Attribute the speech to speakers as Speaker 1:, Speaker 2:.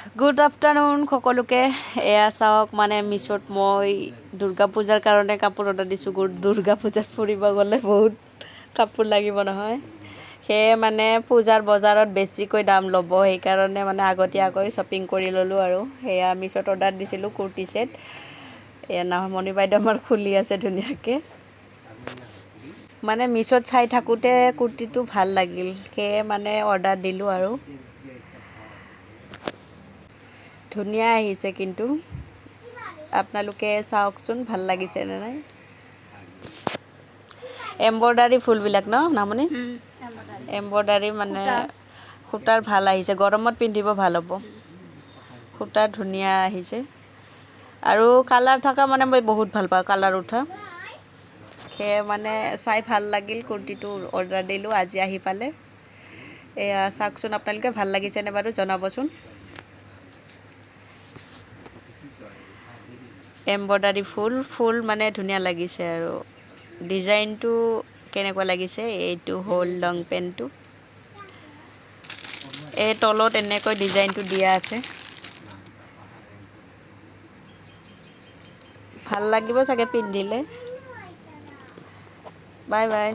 Speaker 1: Good afternoon সকলোকে। এয়া চাওক মানে মিছত মই দুৰ্গা পূজাৰ কাৰণে কাপোৰ অৰ্ডাৰ দিছোঁ। দুৰ্গা পূজাত ফুৰিব গ'লে বহুত কাপোৰ লাগিব নহয়, সেয়ে মানে পূজাৰ বজাৰত বেছিকৈ দাম ল'ব, সেইকাৰণে মানে আগতীয়াকৈ শ্বপিং কৰি ল'লোঁ আৰু। সেয়া মিছত অৰ্ডাৰ দিছিলোঁ কুৰ্তি ছেট। এয়া নাহমণি বাইদেউ আমাৰ খুলি আছে ধুনীয়াকৈ। মানে মিছত চাই থাকোঁতে কুৰ্তিটো ভাল লাগিল, সেয়ে মানে অৰ্ডাৰ দিলোঁ আৰু। ধুনীয়া আহিছে কিন্তু আপোনালোকে চাওকচোন ভাল লাগিছেনে নাই। এম্ব্ৰইডাৰী ফুলবিলাক ন নামনি, এম্ব্ৰইডাৰী মানে সূতাৰ ভাল আহিছে, গৰমত পিন্ধিব ভাল হ'ব। সূতা ধুনীয়া আহিছে আৰু কালাৰ থকা মানে মই বহুত ভাল পাওঁ, কালাৰ উঠা। সেয়ে মানে চাই ভাল লাগিল, কুৰ্তিটো অৰ্ডাৰ দিলোঁ, আজি আহি পালে। এয়া চাওকচোন আপোনালোকে, ভাল লাগিছেনে বাৰু জনাবচোন। এম্ব্ৰইডাৰী ফুল মানে ধুনীয়া লাগিছে আৰু ডিজাইনটো কেনেকুৱা লাগিছে। এইটো হ'ল লং পেণ্টটো, এই তলত এনেকৈ ডিজাইনটো দিয়া আছে। ভাল লাগিব চাগে পিন্ধিলে। Bye bye.